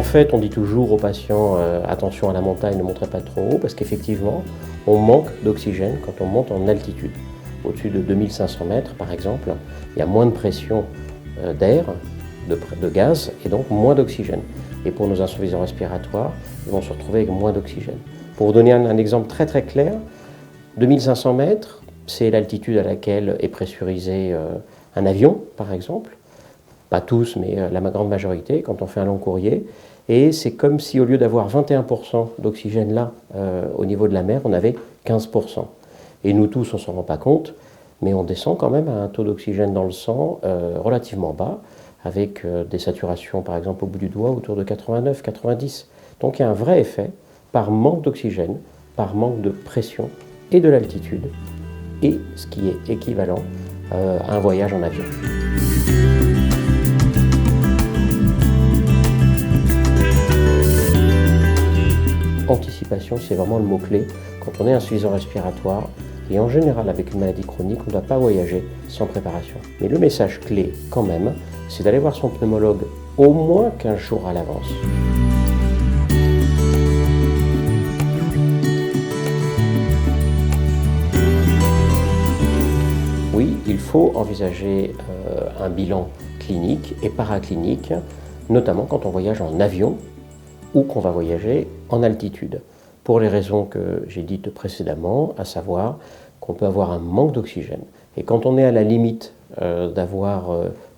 En fait, on dit toujours aux patients attention à la montagne, ne montez pas trop haut, parce qu'effectivement, on manque d'oxygène quand on monte en altitude. Au-dessus de 2500 mètres, par exemple, il y a moins de pression d'air, de gaz, et donc moins d'oxygène. Et pour nos insuffisants respiratoires, ils vont se retrouver avec moins d'oxygène. Pour vous donner un exemple très très clair, 2500 mètres, c'est l'altitude à laquelle est pressurisé un avion, par exemple. Pas tous, mais la grande majorité, quand on fait un long courrier. Et c'est comme si au lieu d'avoir 21% d'oxygène là, au niveau de la mer, on avait 15%. Et nous tous, on ne s'en rend pas compte, mais on descend quand même à un taux d'oxygène dans le sang relativement bas, avec des saturations, par exemple, au bout du doigt, autour de 89, 90. Donc il y a un vrai effet par manque d'oxygène, par manque de pression et de l'altitude, et ce qui est équivalent à un voyage en avion. Anticipation, c'est vraiment le mot-clé. Quand on est insuffisant respiratoire, et en général avec une maladie chronique, on ne doit pas voyager sans préparation. Mais le message clé, quand même, c'est d'aller voir son pneumologue au moins 15 jours à l'avance. Oui, il faut envisager un bilan clinique et paraclinique, notamment quand on voyage en avion ou qu'on va voyager en altitude, pour les raisons que j'ai dites précédemment, à savoir qu'on peut avoir un manque d'oxygène. Et quand on est à la limite d'avoir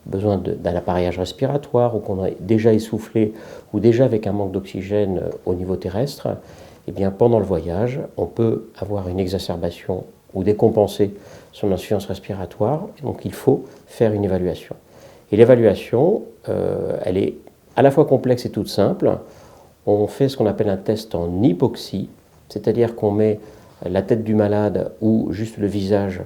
besoin d'un appareillage respiratoire, ou qu'on est déjà essoufflé, ou déjà avec un manque d'oxygène au niveau terrestre, eh bien pendant le voyage, on peut avoir une exacerbation ou décompenser son insuffisance respiratoire, donc il faut faire une évaluation. Et l'évaluation, elle est à la fois complexe et toute simple. On fait ce qu'on appelle un test en hypoxie, c'est-à-dire qu'on met la tête du malade ou juste le visage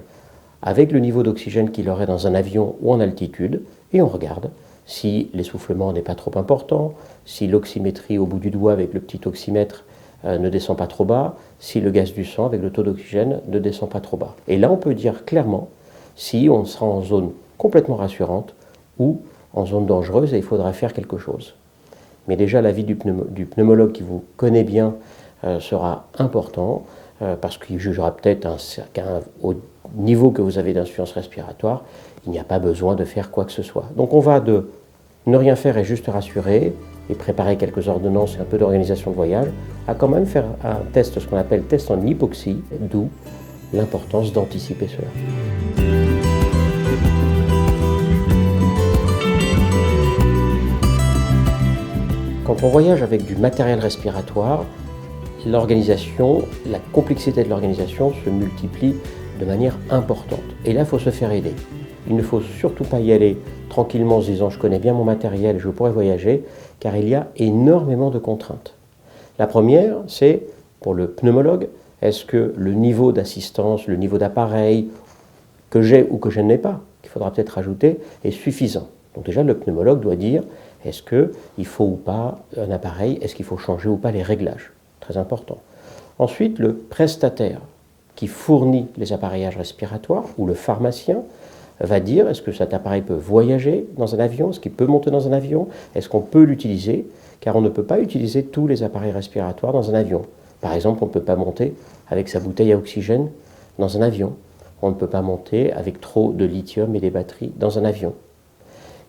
avec le niveau d'oxygène qu'il aurait dans un avion ou en altitude, et on regarde si l'essoufflement n'est pas trop important, si l'oxymétrie au bout du doigt avec le petit oxymètre ne descend pas trop bas, si le gaz du sang avec le taux d'oxygène ne descend pas trop bas. Et là, on peut dire clairement si on sera en zone complètement rassurante ou en zone dangereuse et il faudra faire quelque chose. Mais déjà, l'avis du pneumologue qui vous connaît bien sera important parce qu'il jugera peut-être au niveau que vous avez d'insuffisance respiratoire, il n'y a pas besoin de faire quoi que ce soit. Donc on va de ne rien faire et juste rassurer et préparer quelques ordonnances et un peu d'organisation de voyage, à quand même faire un test, ce qu'on appelle test en hypoxie, d'où l'importance d'anticiper cela. Quand on voyage avec du matériel respiratoire, l'organisation, la complexité de l'organisation se multiplie de manière importante. Et là, il faut se faire aider. Il ne faut surtout pas y aller tranquillement en se disant « je connais bien mon matériel et je pourrais voyager », car il y a énormément de contraintes. La première, c'est pour le pneumologue, est-ce que le niveau d'assistance, le niveau d'appareil que j'ai ou que je n'ai pas, qu'il faudra peut-être rajouter, est suffisant. Donc déjà, le pneumologue doit dire est-ce qu'il faut ou pas un appareil, est-ce qu'il faut changer ou pas les réglages. Très important. Ensuite, le prestataire qui fournit les appareillages respiratoires ou le pharmacien va dire est-ce que cet appareil peut voyager dans un avion, est-ce qu'il peut monter dans un avion, est-ce qu'on peut l'utiliser, car on ne peut pas utiliser tous les appareils respiratoires dans un avion. Par exemple, on ne peut pas monter avec sa bouteille à oxygène dans un avion. On ne peut pas monter avec trop de lithium et des batteries dans un avion.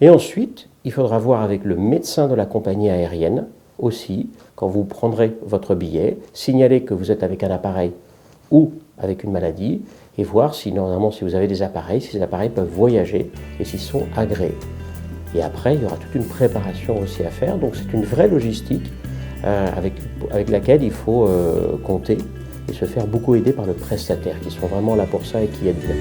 Et ensuite, il faudra voir avec le médecin de la compagnie aérienne aussi, quand vous prendrez votre billet, signaler que vous êtes avec un appareil ou avec une maladie et voir si, normalement, si vous avez des appareils, si ces appareils peuvent voyager et s'ils sont agréés. Et après, il y aura toute une préparation aussi à faire. Donc c'est une vraie logistique avec laquelle il faut compter et se faire beaucoup aider par le prestataire, qui sont vraiment là pour ça et qui aident bien.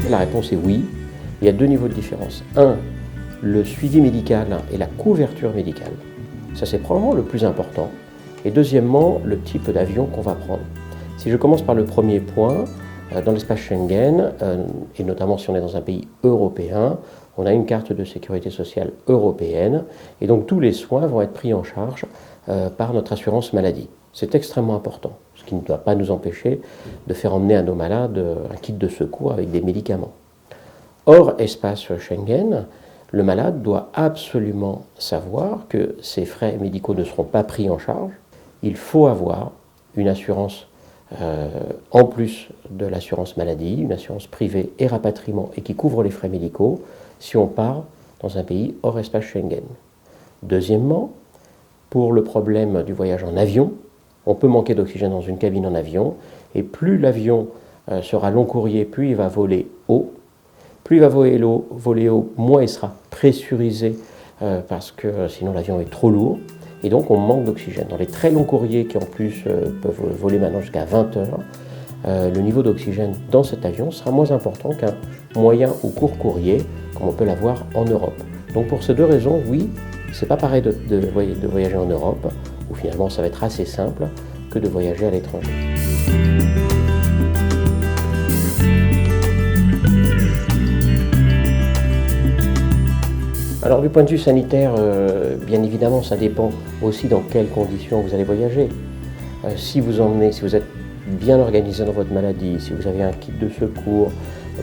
La réponse est oui. Il y a deux niveaux de différence. Un, le suivi médical et la couverture médicale. Ça, c'est probablement le plus important. Et deuxièmement, le type d'avion qu'on va prendre. Si je commence par le premier point, dans l'espace Schengen, et notamment si on est dans un pays européen, on a une carte de sécurité sociale européenne, et donc tous les soins vont être pris en charge par notre assurance maladie. C'est extrêmement important, ce qui ne doit pas nous empêcher de faire emmener à nos malades un kit de secours avec des médicaments. Hors espace Schengen, le malade doit absolument savoir que ses frais médicaux ne seront pas pris en charge. Il faut avoir une assurance en plus de l'assurance maladie, une assurance privée et rapatriement et qui couvre les frais médicaux si on part dans un pays hors espace Schengen. Deuxièmement, pour le problème du voyage en avion, on peut manquer d'oxygène dans une cabine en avion et plus l'avion sera long courrier, plus il va voler haut. Plus il va voler haut, moins il sera pressurisé parce que sinon l'avion est trop lourd. Et donc on manque d'oxygène. Dans les très longs courriers qui en plus peuvent voler maintenant jusqu'à 20 heures, le niveau d'oxygène dans cet avion sera moins important qu'un moyen ou court courrier comme on peut l'avoir en Europe. Donc pour ces deux raisons, oui, c'est pas pareil de voyager en Europe, où finalement ça va être assez simple, que de voyager à l'étranger. Alors du point de vue sanitaire, bien évidemment, ça dépend aussi dans quelles conditions vous allez voyager. Si vous êtes bien organisé dans votre maladie, si vous avez un kit de secours,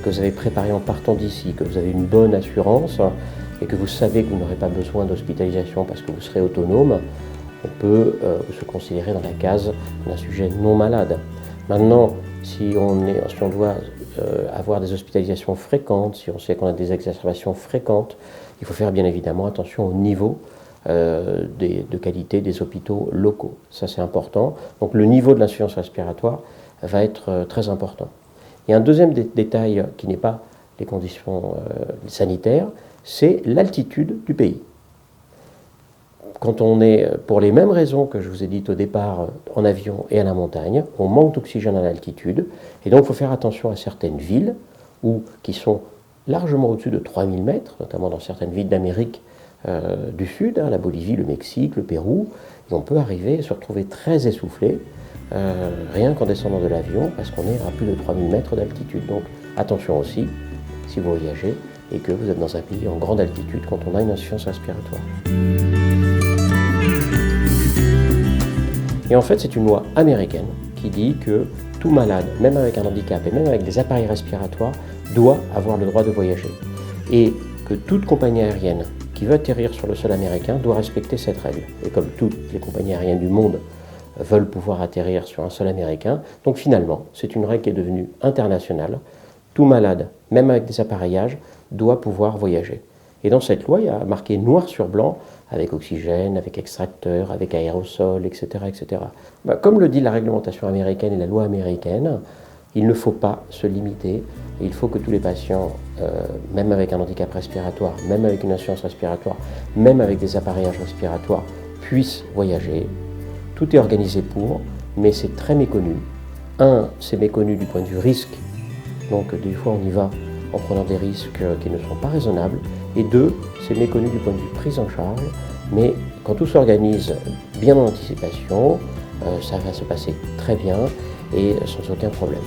que vous avez préparé en partant d'ici, que vous avez une bonne assurance et que vous savez que vous n'aurez pas besoin d'hospitalisation parce que vous serez autonome, on peut se considérer dans la case d'un sujet non malade. Maintenant, si on doit avoir des hospitalisations fréquentes, si on sait qu'on a des exacerbations fréquentes, il faut faire bien évidemment attention au niveau de qualité des hôpitaux locaux. Ça c'est important. Donc le niveau de l'insuffisance respiratoire va être très important. Il y a un deuxième détail qui n'est pas les conditions sanitaires, c'est l'altitude du pays. Quand on est, pour les mêmes raisons que je vous ai dites au départ, en avion et à la montagne, on manque d'oxygène à l'altitude, et donc il faut faire attention à certaines villes qui sont largement au-dessus de 3000 mètres, notamment dans certaines villes d'Amérique du Sud, la Bolivie, le Mexique, le Pérou, et on peut arriver à se retrouver très essoufflé, rien qu'en descendant de l'avion, parce qu'on est à plus de 3000 mètres d'altitude. Donc attention aussi, si vous voyagez, et que vous êtes dans un pays en grande altitude quand on a une insuffisance respiratoire. Et en fait, c'est une loi américaine qui dit que tout malade, même avec un handicap et même avec des appareils respiratoires, doit avoir le droit de voyager. Et que toute compagnie aérienne qui veut atterrir sur le sol américain doit respecter cette règle. Et comme toutes les compagnies aériennes du monde veulent pouvoir atterrir sur un sol américain, donc finalement, c'est une règle qui est devenue internationale. Tout malade, même avec des appareillages, doit pouvoir voyager. Et dans cette loi, il y a marqué noir sur blanc, avec oxygène, avec extracteur, avec aérosol, etc. etc. Comme le dit la réglementation américaine et la loi américaine, il ne faut pas se limiter. Il faut que tous les patients, même avec un handicap respiratoire, même avec une insuffisance respiratoire, même avec des appareillages respiratoires, puissent voyager. Tout est organisé pour, mais c'est très méconnu. C'est méconnu du point de vue risque. Donc des fois on y va en prenant des risques qui ne sont pas raisonnables. Et c'est méconnu du point de vue prise en charge, mais quand tout s'organise bien en anticipation, ça va se passer très bien et sans aucun problème.